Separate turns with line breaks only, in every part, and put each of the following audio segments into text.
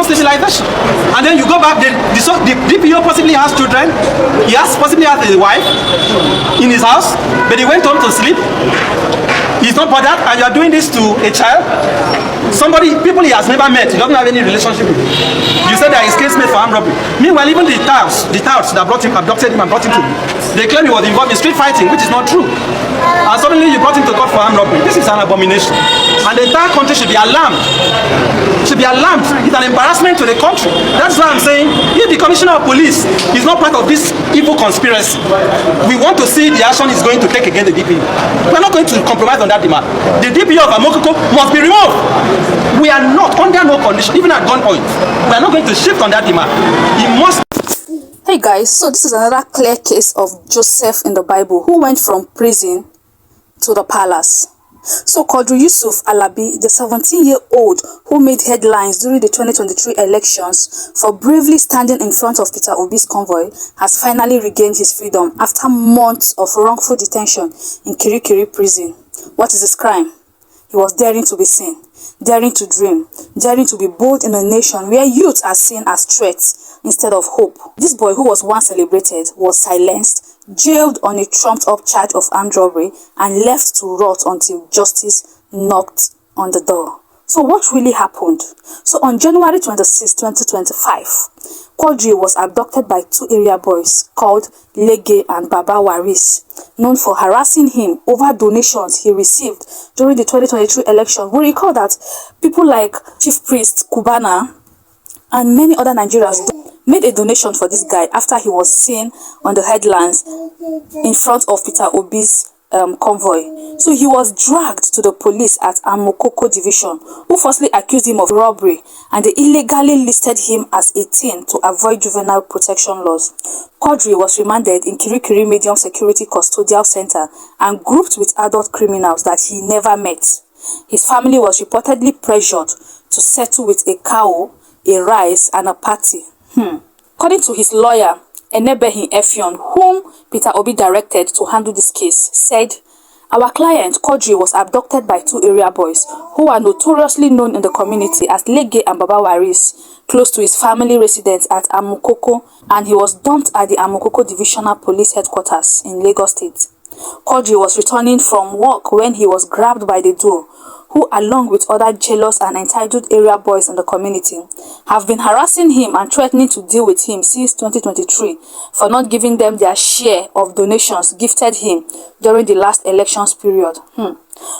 civilization. And then you go back, the DPO possibly has children, possibly has a wife in his house, but he went home to sleep. He's not bothered, and you're doing this to a child. People he has never met, he doesn't have any relationship with. You said that his case made for armed robbery. Meanwhile, even the touts that abducted him and brought him to, they claim he was involved in street fighting, which is not true. And suddenly you brought him to court for armed robbery. This is an abomination. And the entire country should be alarmed. Should be alarmed. It's an embarrassment to the country. That's why I'm saying, if the commissioner of police is not part of this evil conspiracy, we want to see the action he's going to take against the DPO. We're not going to compromise on that demand. The DPO of Amokoko must be removed. We are not, under no condition, even at gunpoint, we are not going to shift on that demand. He must.
Hey guys, so this is another clear case of Joseph in the Bible who went from prison to the palace. So Quadri Yusuf Alabi, the 17-year-old who made headlines during the 2023 elections for bravely standing in front of Peter Obi's convoy, has finally regained his freedom after months of wrongful detention in Kirikiri prison. What is his crime? He was daring to be seen, daring to dream, daring to be bold in a nation where youth are seen as threats instead of hope. This boy, who was once celebrated, was silenced, jailed on a trumped-up charge of armed robbery, and left to rot until justice knocked on the door. So what really happened? So on January 26, 2025, Quadri was abducted by two area boys called Lege and Baba Waris, known for harassing him over donations he received during the 2023 election. We recall that people like Chief Priest Kubana and many other Nigerians made a donation for this guy after he was seen on the headlines in front of Peter Obi's convoy. So he was dragged to the police at Amokoko division, who falsely accused him of robbery, and they illegally listed him as 18 to avoid juvenile protection laws. Quadri was remanded in Kirikiri Medium Security Custodial Center and grouped with adult criminals that he never met. His family was reportedly pressured to settle with a cow, a rice, and a party. According to his lawyer, Iffy-Agatha, whom Peter Obi directed to handle this case, said, "Our client, Quadri, was abducted by two area boys who are notoriously known in the community as Lege and Baba Waris, close to his family residence at Amokoko, and he was dumped at the Amokoko Divisional Police Headquarters in Lagos State. Quadri was returning from work when he was grabbed by the duo, who, along with other jealous and entitled area boys in the community, have been harassing him and threatening to deal with him since 2023 for not giving them their share of donations gifted him during the last elections period."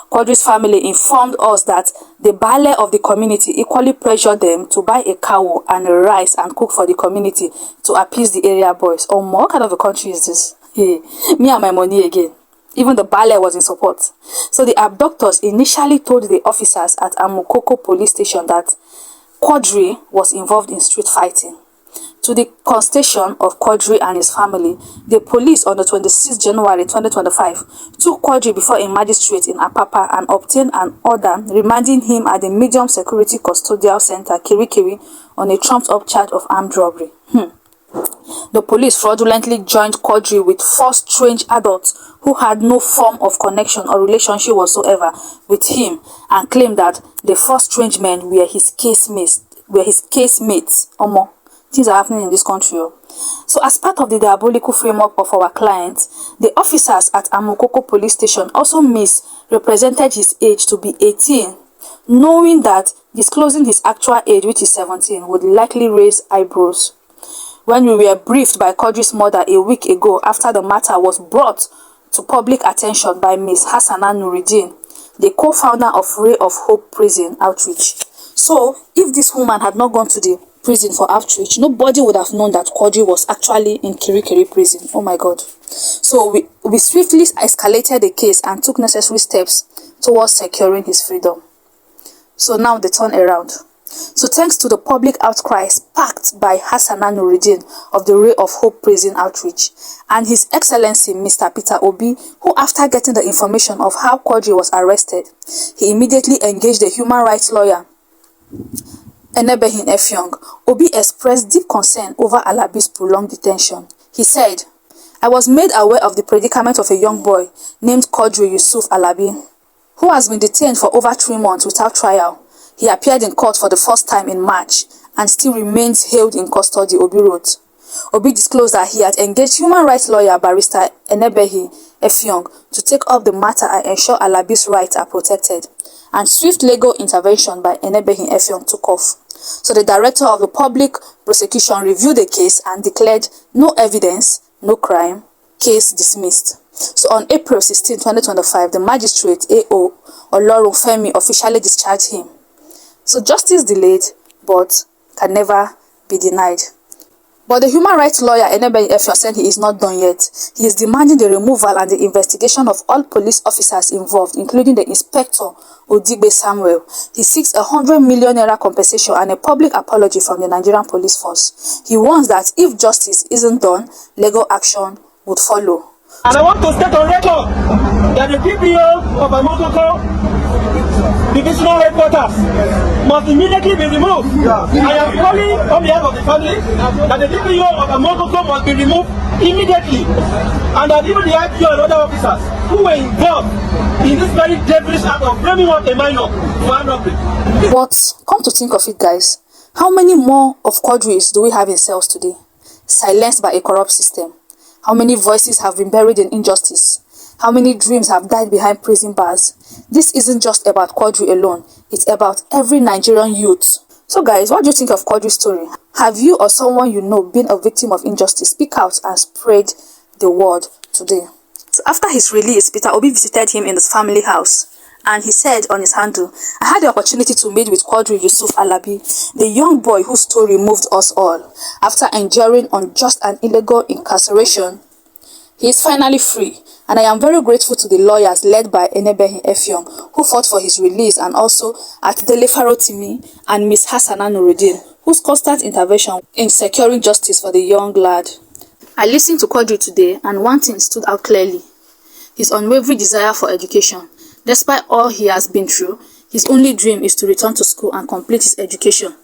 Quadri's family informed us that the Baale of the community equally pressured them to buy a cow and a rice and cook for the community to appease the area boys. Oh, what kind of a country is this? Hey, me and my money again. Even the Baale was in support. So the abductors initially told the officers at Amokoko police station that Quadri was involved in street fighting. To the consternation of Quadri and his family, the police on the 26th January 2025 took Quadri before a magistrate in Apapa and obtained an order remanding him at the Medium Security Custodial Center, Kirikiri, on a trumped-up charge of armed robbery. The police fraudulently joined Quadri with four strange adults who had no form of connection or relationship whatsoever with him, and claimed that the four strange men were his casemates. Omo, things are happening in this country. So as part of the diabolical framework of our client, the officers at Amokoko police station also misrepresented his age to be 18, knowing that disclosing his actual age, which is 17, would likely raise eyebrows. When we were briefed by Quadri's mother a week ago after the matter was brought to public attention by Ms. Hassana Nuruddin, the co-founder of Ray of Hope Prison Outreach. So, if this woman had not gone to the prison for outreach, nobody would have known that Quadri was actually in Kirikiri prison. Oh my God. So, we swiftly escalated the case and took necessary steps towards securing his freedom. So now they turn around. So thanks to the public outcry sparked by Hassana Nuruddin of the Ray of Hope Prison Outreach and His Excellency Mr. Peter Obi, who after getting the information of how Quadri was arrested, he immediately engaged the human rights lawyer Iffy-Agatha. Obi expressed deep concern over Alabi's prolonged detention. He said, "I was made aware of the predicament of a young boy named Quadri Yusuf Alabi, who has been detained for over 3 months without trial. He appeared in court for the first time in March and still remains held in custody, Obi wrote. Obi disclosed that he had engaged human rights lawyer barrister Enebehi Effiong to take up the matter and ensure Alabi's rights are protected, and swift legal intervention by Enebehi Effiong took off. So the director of the public prosecution reviewed the case and declared no evidence, no crime, case dismissed. So on April 16, 2025, the magistrate A.O. Olorunfemi officially discharged him. So justice delayed, but can never be denied. But the human rights lawyer Enebehi Effiong said he is not done yet. He is demanding the removal and the investigation of all police officers involved, including the inspector Odigbe Samuel. He seeks 100 million naira compensation and a public apology from the Nigerian police force. He warns that if justice isn't done, legal action would follow.
And I want to state on record that the DPO of Amokoko Divisional Headquarters must immediately be removed. I am calling on behalf of the family that the DPO of Amokoko must be removed immediately, and that even the IPO and other officers who were involved in this very devilish act of framing up a minor for armed robbery.
But come to think of it, guys, how many more of Quadris do we have in cells today, silenced by a corrupt system? How many voices have been buried in injustice? How many dreams have died behind prison bars? This isn't just about Quadri alone. It's about every Nigerian youth. So guys, what do you think of Quadri's story? Have you or someone you know been a victim of injustice? Speak out and spread the word today. So after his release, Peter Obi visited him in his family house. And he said on his handle, I had the opportunity to meet with Quadri Yusuf Alabi, the young boy whose story moved us all. After enduring unjust and illegal incarceration, he is finally free, and I am very grateful to the lawyers led by Enebehi Effiong, who fought for his release, and also at Dele Farotimi and Miss Hassana Nuruddin, whose constant intervention in securing justice for the young lad. I listened to Quadri today, and one thing stood out clearly: his unwavering desire for education. Despite all he has been through, his only dream is to return to school and complete his education.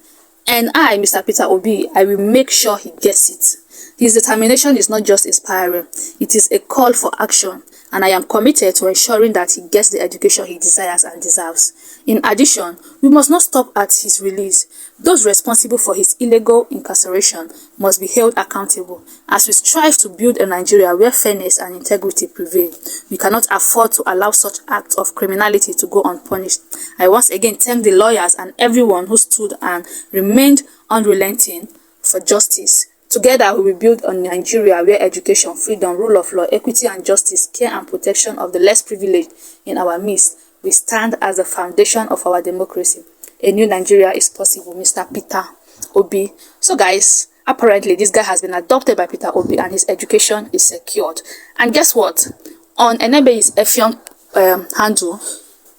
And I, Mr. Peter Obi, I will make sure he gets it. His determination is not just inspiring, it is a call for action, and I am committed to ensuring that he gets the education he desires and deserves. In addition, we must not stop at his release. Those responsible for his illegal incarceration must be held accountable. As we strive to build a Nigeria where fairness and integrity prevail, we cannot afford to allow such acts of criminality to go unpunished. I once again thank the lawyers and everyone who stood and remained unrelenting for justice. Together, we will build a Nigeria where education, freedom, rule of law, equity and justice, care and protection of the less privileged in our midst will stand as the foundation of our democracy. A new Nigeria is possible, Mr. Peter Obi. So guys, apparently this guy has been adopted by Peter Obi and his education is secured. And guess what? On Enebehi's Effiong handle,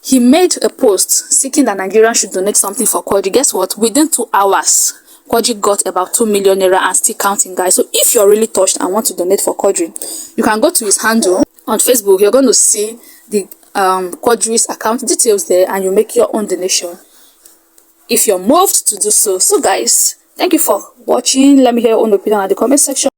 he made a post seeking that Nigerians should donate something for Quadri. Guess what? Within 2 hours, Quadri got about 2 million naira and still counting, guys. So if you're really touched and want to donate for Quadri, you can go to his handle on Facebook. You're going to see the Quadri's account details there, and you make your own donation if you're moved to do so. So guys, thank you for watching. Let me hear your own opinion in the comment section.